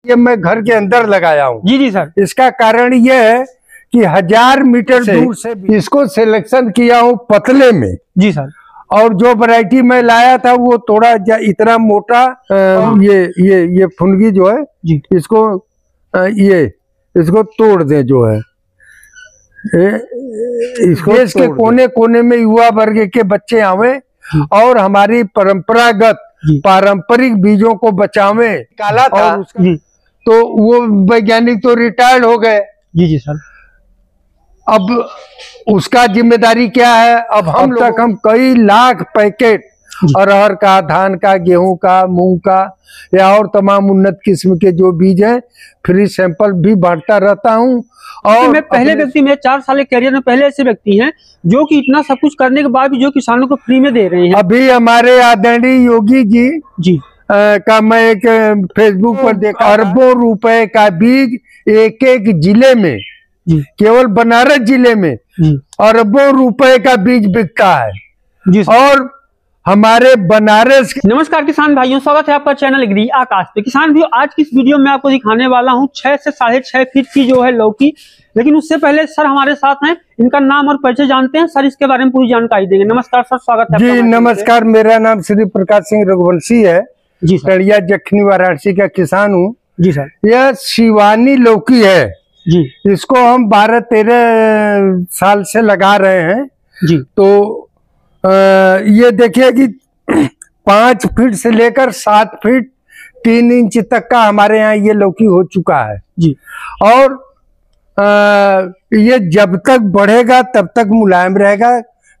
ये मैं घर के अंदर लगाया हूँ। जी जी सर। इसका कारण ये है कि 1000 मीटर दूर से इसको सिलेक्शन किया हूँ पतले में। जी सर। और जो वैरायटी मैं लाया था वो थोड़ा इतना मोटा ये फुनगी जो है जी, इसको तोड़ दे जो है इसको देश के कोने कोने में युवा वर्ग के बच्चे आवे और हमारी पारंपरिक बीजों को बचावे। काला था तो वो वैज्ञानिक तो रिटायर्ड हो गए। जी जी सर। अब उसका जिम्मेदारी क्या है? अब हम कई लाख पैकेट अरहर का, धान का, गेहूं का, मूंग का या और तमाम उन्नत किस्म के जो बीज हैं फ्री सैंपल भी बांटता रहता हूं। और मैं पहले व्यक्ति, मेरे 4 साल के कैरियर में पहले ऐसे व्यक्ति हैं जो कि इतना सब कुछ करने के बाद भी जो किसानों को फ्री में दे रहे हैं। अभी हमारे आदरणीय योगी जी का मैं एक फेसबुक पर देखा, अरबों रुपए का बीज एक एक जिले में, केवल बनारस जिले में अरबों रुपए का बीज बिकता है जी। और हमारे बनारस। नमस्कार किसान भाइयों, स्वागत है आपका चैनल एग्री आकाश पे। किसान भाइयों, आज की इस वीडियो में आपको दिखाने वाला हूं 6 से 6.5 फीट की जो है लौकी। लेकिन उससे पहले सर हमारे साथ हैं, इनका नाम और परिचय जानते हैं। सर इसके बारे में पूरी जानकारी देंगे। नमस्कार सर, स्वागत है जी। नमस्कार, मेरा नाम श्री प्रकाश सिंह रघुवंशी है जी। टड़िया जखनी वाराणसी का किसान हूँ जी सर। यह शिवानी लौकी है जी। इसको हम 12-13 साल से लगा रहे हैं जी। तो ये देखिए कि 5 फीट से लेकर 7 फीट 3 इंच तक का हमारे यहाँ ये लौकी हो चुका है जी। और ये जब तक बढ़ेगा तब तक मुलायम रहेगा।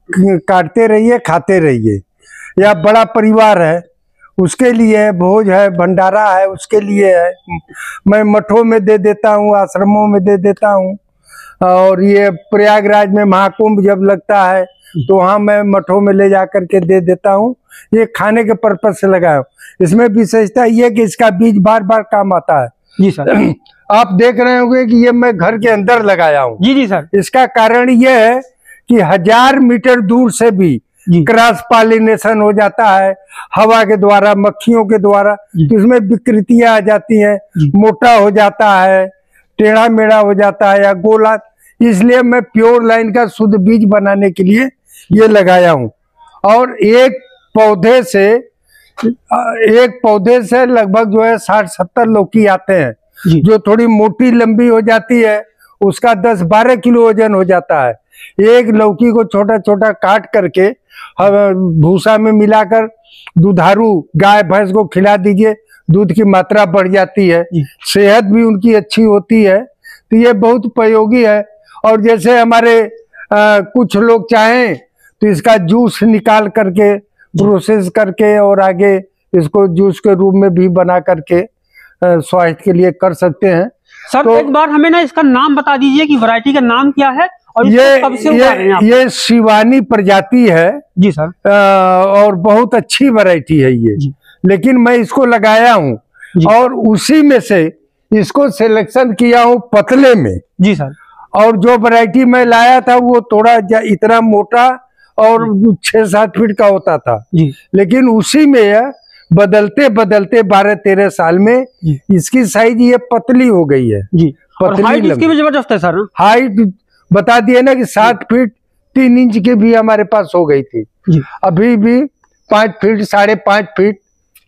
काटते रहिए, खाते रहिए। या बड़ा परिवार है उसके लिए है, भोज है, भंडारा है उसके लिए है। मैं मठों में दे देता हूँ, आश्रमों में दे देता हूँ। और ये प्रयागराज में महाकुंभ जब लगता है तो वहाँ मैं मठों में ले जा करके दे देता हूँ। ये खाने के पर्पज से लगाया हूँ। इसमें विशेषता ये कि इसका बीज बार बार काम आता है जी सर। आप देख रहे होंगे कि ये मैं घर के अंदर लगाया हूँ। जी जी सर। इसका कारण ये है कि 1000 मीटर दूर से भी क्रॉस पॉलिनेशन हो जाता है हवा के द्वारा, मक्खियों के द्वारा। तो इसमें विकृतियां आ जाती हैं, मोटा हो जाता है, टेढ़ा मेढ़ा हो जाता है या गोला। इसलिए मैं प्योर लाइन का शुद्ध बीज बनाने के लिए ये लगाया हूँ। और एक पौधे से लगभग जो है 60-70 लौकी आते हैं। जो थोड़ी मोटी लंबी हो जाती है उसका 10-12 किलो वजन हो जाता है। एक लौकी को छोटा छोटा काट करके भूसा में मिलाकर दुधारू गाय भैंस को खिला दीजिए, दूध की मात्रा बढ़ जाती है, सेहत भी उनकी अच्छी होती है। तो ये बहुत उपयोगी है। और जैसे हमारे कुछ लोग चाहें तो इसका जूस निकाल करके प्रोसेस करके और आगे इसको जूस के रूप में भी बना करके स्वास्थ्य के लिए कर सकते हैं। सर तो एक बार हमें ना इसका नाम बता दीजिए कि वैरायटी का नाम क्या है और कब से उगा रहे हैं आप? ये शिवानी प्रजाति है जी सर। और बहुत अच्छी वैरायटी है ये। लेकिन मैं इसको लगाया हूँ और उसी में से इसको सिलेक्शन किया हूँ पतले में जी सर। और जो वैरायटी मैं लाया था वो थोड़ा इतना मोटा और 6-7 फीट का होता था जी। लेकिन उसी में यह बदलते बदलते 12-13 साल में इसकी साइज ये पतली हो गई है जी। और हाइट इसकी भी जबरदस्त है सर। हाइट बता दिए ना कि 7 फीट 3 इंच की भी हमारे पास हो गई थी जी। अभी भी 5 फीट 5.5 फीट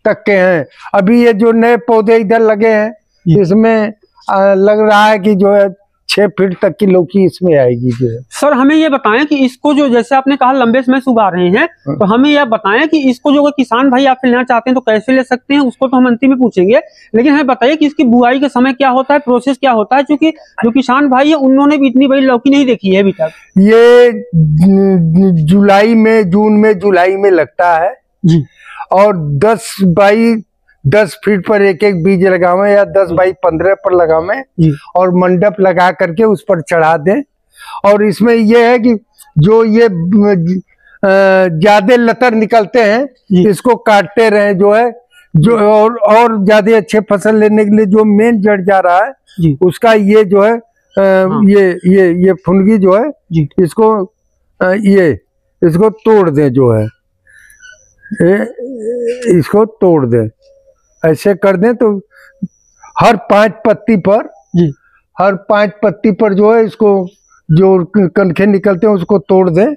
तक के हैं। अभी ये जो नए पौधे इधर लगे हैं इसमें लग रहा है कि जो है 6 फीट तक की लौकी इसमें आएगी जो है। सर हमें ये बताएं कि इसको जो जैसे आपने कहा लंबे समय से उगा रहे हैं तो हमें यह बताएं कि इसको जो किसान भाई आपसे लेना चाहते हैं तो कैसे ले सकते हैं, उसको तो हम अंतिम में पूछेंगे। लेकिन हमें बताइए कि इसकी बुआई के समय क्या होता है, प्रोसेस क्या होता है, क्योंकि जो किसान भाई है उन्होंने भी इतनी बड़ी लौकी नहीं देखी है अभी तक। ये जून में जुलाई में लगता है जी। और 10 फीट पर एक एक बीज लगावे या 10x15 पर लगावे और मंडप लगा करके उस पर चढ़ा दें। और इसमें यह है कि जो ये ज्यादा लतर निकलते हैं इसको काटते रहें जो है, जो और ज्यादा अच्छे फसल लेने के लिए जो मेन जड़ जा रहा है उसका ये जो है ये फुनगी जो है इसको तोड़ दें जो है, इसको तोड़ दें। ऐसे कर दें तो हर 5 पत्ती पर जी हर 5 पत्ती पर जो है इसको जो कनखे निकलते हैं उसको तोड़ दें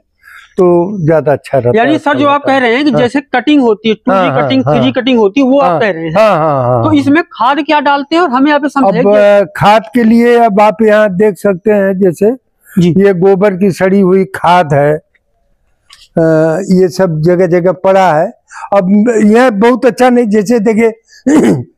तो ज्यादा अच्छा रहता है। यानी सर जो आप कह रहे हैं कि जैसे कटिंग होती है, 2G कटिंग 3G कटिंग होती है, वो आप कह रहे हैं। हाँ। तो इसमें खाद क्या डालते हैं और हमें यहाँ पे समझाइए। अब खाद के लिए अब आप यहाँ देख सकते हैं, जैसे ये गोबर की सड़ी हुई खाद है, ये सब जगह जगह पड़ा है। अब यह बहुत अच्छा नहीं, जैसे देखिए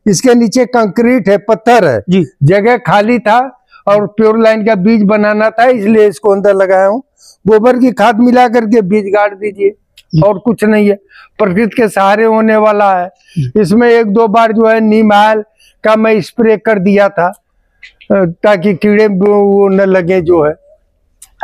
इसके नीचे कंक्रीट है, पत्थर है जी, जगह खाली था और प्योर लाइन का बीज बनाना था, इसलिए इसको अंदर लगाया हूँ। गोबर की खाद मिला करके बीज गाड़ दीजिए और कुछ नहीं है, प्रकृति के सहारे होने वाला है। इसमें 1-2 बार जो है नीम ऑयल का मैं स्प्रे कर दिया था ताकि कीड़े वो न लगे जो है।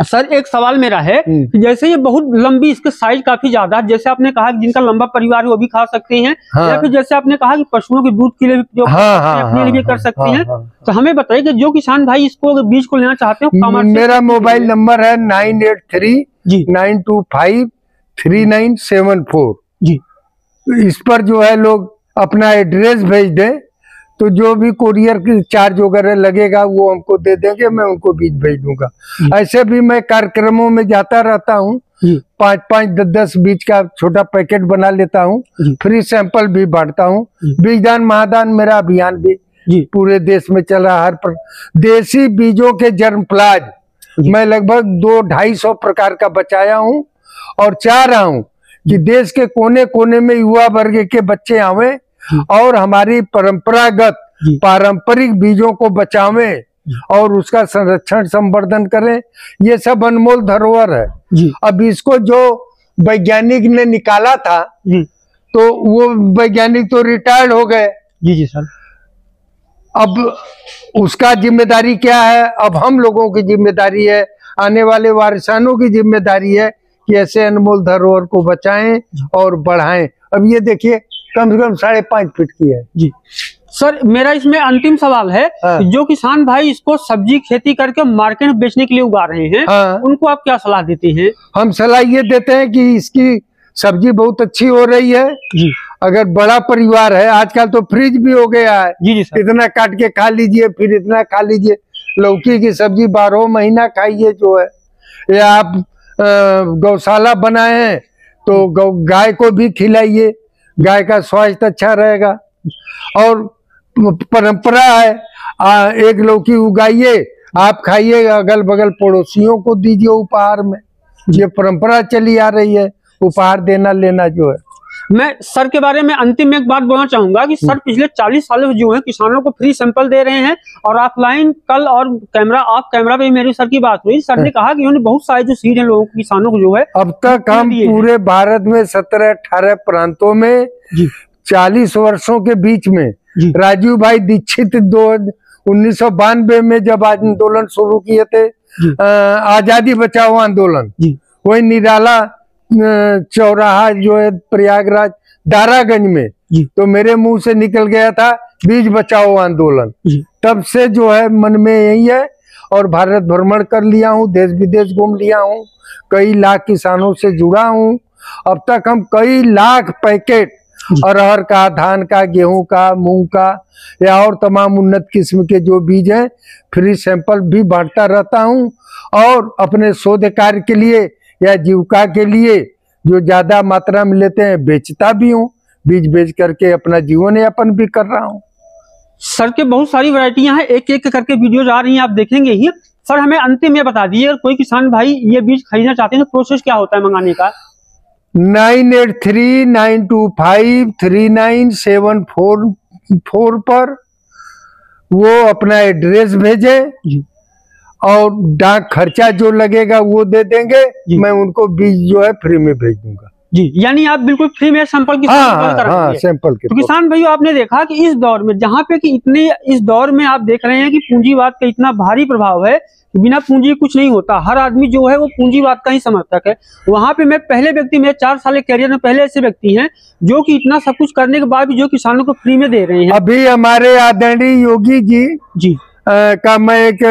सर एक सवाल मेरा है कि जैसे ये बहुत लंबी, इसके साइज काफी ज्यादा है, जैसे आपने कहा कि जिनका लंबा परिवार है वो भी खा सकते हैं, या फिर जैसे आपने कहा कि पशुओं के दूध के लिए जो अपने लिए भी कर सकते हैं। तो हमें बताइए कि जो किसान भाई इसको अगर बीज को लेना चाहते हैं, मेरा मोबाइल नंबर है 9839253974 जी। इस पर जो है लोग अपना एड्रेस भेज दें तो जो भी कुरियर की चार्ज वगैरह लगेगा वो हमको दे देंगे, मैं उनको बीज भेज दूंगा। ऐसे भी मैं कार्यक्रमों में जाता रहता हूँ, 5-5, 10-10 बीज का छोटा पैकेट बना लेता हूँ, फ्री सैंपल भी बांटता हूँ। बीजदान महादान मेरा अभियान भी पूरे देश में चल रहा है। देसी बीजों के जर्मप्लाज मैं लगभग 200-250 प्रकार का बचाया हूँ और चाह रहा हूँ कि देश के कोने कोने में युवा वर्ग के बच्चे आवे और हमारी पारंपरिक बीजों को बचावें और उसका संरक्षण संवर्धन करें। ये सब अनमोल धरोहर है। अब इसको जो वैज्ञानिक ने निकाला था तो वो वैज्ञानिक तो रिटायर्ड हो गए। जी सर। अब उसका जिम्मेदारी क्या है? अब हम लोगों की जिम्मेदारी है, आने वाले वारिसानों की जिम्मेदारी है कि ऐसे अनमोल धरोहर को बचाएं और बढ़ाएं। अब ये देखिए कम से कम 5.5 फीट की है। जी सर, मेरा इसमें अंतिम सवाल है कि जो किसान भाई इसको सब्जी खेती करके मार्केट में बेचने के लिए उगा रहे हैं, उनको आप क्या सलाह देते हैं? हम सलाह ये देते हैं कि इसकी सब्जी बहुत अच्छी हो रही है जी। अगर बड़ा परिवार है, आजकल तो फ्रिज भी हो गया है जी सर। इतना काट के खा लीजिए, फिर इतना खा लीजिए। लौकी की सब्जी 12 महीना खाइए जो है। या आप गौशाला बनाए हैं तो गाय को भी खिलाइए, गाय का स्वास्थ्य अच्छा रहेगा। और परंपरा है, एक लौकी उगाइए, आप खाइए, अगल बगल पड़ोसियों को दीजिए उपहार में। ये परंपरा चली आ रही है, उपहार देना लेना जो है। मैं सर के बारे में अंतिम में एक बात बोलना चाहूंगा कि सर पिछले 40 सालों से जो है किसानों को फ्री सैंपल दे रहे हैं और ऑफलाइन कल और ऑफ कैमरा पे मेरी सर की बात हुई। सर ने कहा कि उन्होंने बहुत सारे जो सीड है लोगों किसानों को जो है अब तक हम पूरे भारत में 17-18 प्रांतों में 40 वर्षों के बीच में राजीव भाई दीक्षित 1992 में जब आंदोलन शुरू किए थे, आजादी बचाओ आंदोलन, वही निराला चौराहा जो है प्रयागराज दारागंज में, तो मेरे मुंह से निकल गया था बीज बचाओ आंदोलन। तब से जो है मन में यही है और भारत भ्रमण कर लिया हूँ, देश विदेश घूम लिया हूँ, कई लाख किसानों से जुड़ा हूँ। अब तक हम कई लाख पैकेट अरहर का, धान का, गेहूं का, मूंग का या और तमाम उन्नत किस्म के जो बीज हैं फ्री सैंपल भी बांटता रहता हूं। और अपने शोध कार्य के लिए या जीविका के लिए जो ज्यादा मात्रा में लेते हैं बेचता भी हूं, बीज बेच करके अपना जीवन यापन भी कर रहा हूं। सर के बहुत सारी वैरायटियां हैं, एक एक करके वीडियोज आ रही हैं, आप देखेंगे ही। सर हमें अंतिम ये बता दीजिए, कोई किसान भाई ये बीज खरीदना चाहते हैं तो प्रोसेस क्या होता है मंगाने का? 9839253974 पर वो अपना एड्रेस भेजे और डाक खर्चा जो लगेगा वो दे देंगे, मैं उनको बीज जो है फ्री में भेज दूंगा जी। यानी आप बिल्कुल फ्री में सैंपल की सैंपल के। तो किसान भाइयों आपने देखा कि इस दौर में जहाँ पे कि इस दौर में आप देख रहे हैं कि पूंजीवाद का इतना भारी प्रभाव है, बिना पूंजी कुछ नहीं होता। हर आदमी जो है वो पूंजीवाद का ही समर्थक है। वहां पे मैं पहले व्यक्ति, मेरे 4 साल के कैरियर में पहले ऐसे व्यक्ति हैं जो कि इतना सब कुछ करने के बाद भी जो किसानों को फ्री में दे रहे हैं। अभी हमारे आदरणीय योगी जी का मैं एक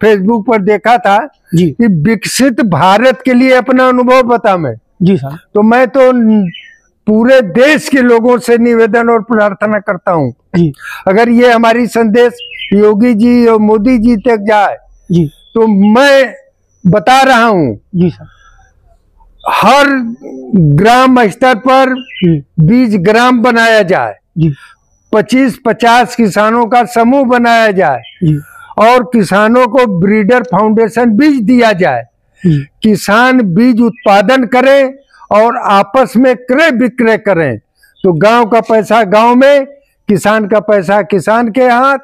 फेसबुक पर देखा था कि विकसित भारत के लिए अपना अनुभव बता मैं। जी सर। तो मैं तो पूरे देश के लोगों से निवेदन और प्रार्थना करता हूँ, अगर ये हमारी संदेश योगी जी और मोदी जी तक जाए जी, तो मैं बता रहा हूँ जी सर, हर ग्राम स्तर पर बीज ग्राम बनाया जाए, 25-50 किसानों का समूह बनाया जाए और किसानों को ब्रीडर फाउंडेशन बीज दिया जाए। किसान बीज उत्पादन करें और आपस में क्रय विक्रय करें, तो गांव का पैसा गांव में, किसान का पैसा किसान के हाथ।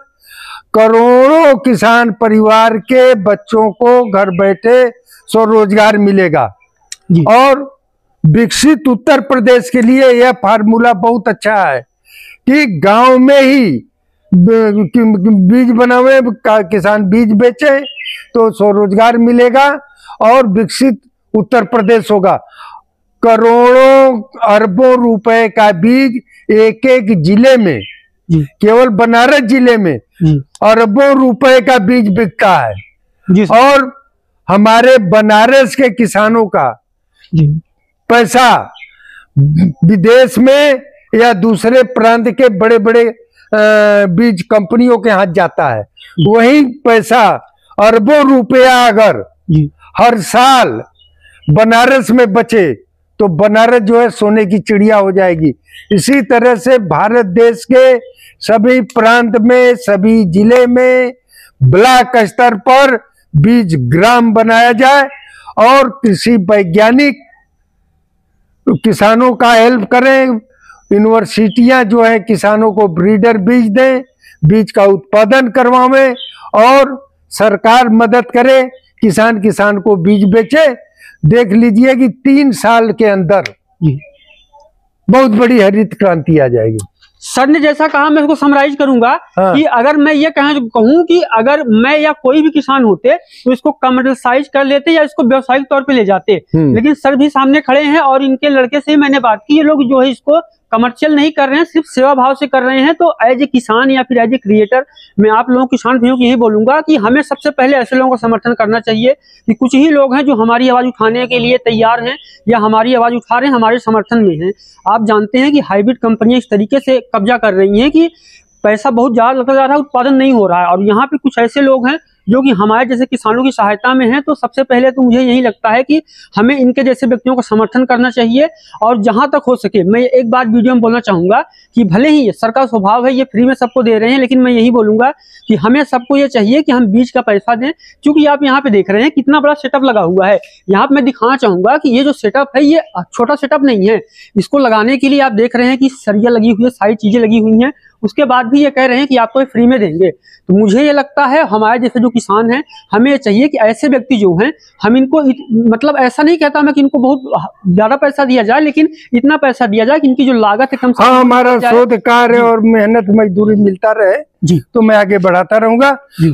करोड़ों किसान परिवार के बच्चों को घर बैठे स्वरोजगार मिलेगा और विकसित उत्तर प्रदेश के लिए यह फार्मूला बहुत अच्छा है कि गांव में ही बीज बनावे, किसान बीज बेचे तो स्वरोजगार मिलेगा और विकसित उत्तर प्रदेश होगा। करोड़ों अरबों रुपए का बीज एक एक जिले में, केवल बनारस जिले में अरबों रुपए का बीज बिकता है और हमारे बनारस के किसानों का पैसा विदेश में या दूसरे प्रांत के बड़े बड़े बीज कंपनियों के हाथ जाता है। वही पैसा अरबों रुपया अगर हर साल बनारस में बचे तो बनारस जो है सोने की चिड़िया हो जाएगी। इसी तरह से भारत देश के सभी प्रांत में, सभी जिले में ब्लॉक स्तर पर बीज ग्राम बनाया जाए और कृषि वैज्ञानिक किसानों का हेल्प करें। यूनिवर्सिटियां जो है किसानों को ब्रीडर बीज दें, बीज का उत्पादन करवाएं और सरकार मदद करे, किसान को बीज बेचे। देख लीजिए कि 3 साल के अंदर बहुत बड़ी हरित क्रांति आ जाएगी। सर ने जैसा कहा मैं इसको समराइज करूंगा कि अगर मैं ये कहूं कि अगर मैं या कोई भी किसान होते तो इसको कमर्शियलाइज कर लेते या इसको व्यावसायिक तौर पे ले जाते, लेकिन सर भी सामने खड़े हैं और इनके लड़के से मैंने बात की, ये लोग जो है इसको कमर्शियल नहीं कर रहे हैं, सिर्फ सेवा भाव से कर रहे हैं। तो एज ए किसान या फिर एज ए क्रिएटर मैं आप लोगों किसान भाइयों को यही बोलूंगा कि हमें सबसे पहले ऐसे लोगों का समर्थन करना चाहिए कि कुछ ही लोग हैं जो हमारी आवाज उठाने के लिए तैयार हैं या हमारी आवाज उठा रहे हैं, हमारे समर्थन में हैं। आप जानते हैं कि हाइब्रिड कंपनियां इस तरीके से कब्जा कर रही हैं कि पैसा बहुत ज्यादा लगता जा रहा है, उत्पादन नहीं हो रहा है। और यहाँ पे कुछ ऐसे लोग हैं जो कि हमारे जैसे किसानों की सहायता में है। तो सबसे पहले तो मुझे यही लगता है कि हमें इनके जैसे व्यक्तियों का समर्थन करना चाहिए और जहां तक हो सके मैं एक बात वीडियो में बोलना चाहूंगा कि भले ही सरकार स्वभाव है ये फ्री में सबको दे रहे हैं, लेकिन मैं यही बोलूंगा कि हमें सबको ये चाहिए कि हम बीज का पैसा दें। क्योंकि आप यहाँ पे देख रहे हैं कितना बड़ा सेटअप लगा हुआ है। यहाँ पे मैं दिखाना चाहूंगा कि ये जो सेटअप है ये छोटा सेटअप नहीं है। इसको लगाने के लिए आप देख रहे हैं कि सरिया लगी हुई है, सारी चीजें लगी हुई हैं। उसके बाद भी ये कह रहे हैं कि आपको फ्री में देंगे। तो मुझे ये लगता है हमारे जैसे जो किसान हैं हमें ये चाहिए कि ऐसे व्यक्ति जो हैं हम इनको मतलब ऐसा नहीं कहता मैं कि इनको बहुत ज्यादा पैसा दिया जाए, लेकिन इतना पैसा दिया जाए कि इनकी जो लागत है कम से कम हमारा शोध कार्य और मेहनत मजदूरी मिलता रहे जी, तो मैं आगे बढ़ाता रहूंगा।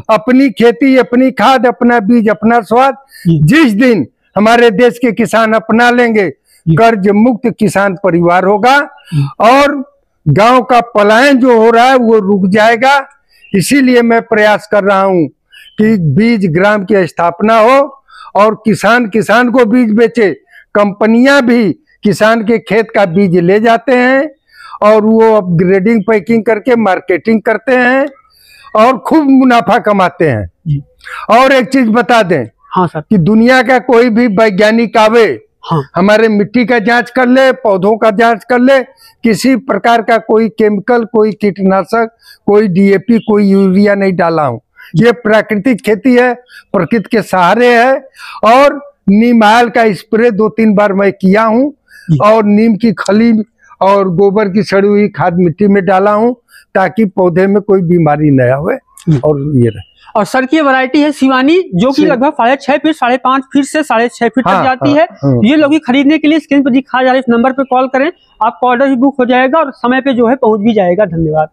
अपनी खेती, अपनी खाद, अपना बीज, अपना स्वाद। जिस दिन हमारे देश के किसान अपना लेंगे, कर्ज मुक्त किसान परिवार होगा और गांव का पलायन जो हो रहा है वो रुक जाएगा। इसीलिए मैं प्रयास कर रहा हूं कि बीज ग्राम की स्थापना हो और किसान को बीज बेचे। कंपनियां भी किसान के खेत का बीज ले जाते हैं और वो अपग्रेडिंग पैकिंग करके मार्केटिंग करते हैं और खूब मुनाफा कमाते हैं। और एक चीज बता दें सर, कि दुनिया का कोई भी वैज्ञानिक आवे, हमारे मिट्टी का जांच कर ले, पौधों का जांच कर ले, किसी प्रकार का कोई केमिकल, कोई कीटनाशक, कोई डीएपी, कोई यूरिया नहीं डाला हूं। ये प्राकृतिक खेती है, प्रकृति के सहारे है। और नीम ऑयल का स्प्रे 2-3 बार मैं किया हूं और नीम की खली और गोबर की सड़ी हुई खाद मिट्टी में डाला हूं ताकि पौधे में कोई बीमारी न आवे और ये रहे। और सर की वैरायटी है शिवानी जो कि लगभग 6.5 फीट, 5.5 फीट से 6.5 फीट तक जाती है। ये लोग खरीदने के लिए स्क्रीन पर दिखाया जा रहा है इस नंबर पे कॉल करें, आपका ऑर्डर भी बुक हो जाएगा और समय पे जो है पहुंच भी जाएगा। धन्यवाद।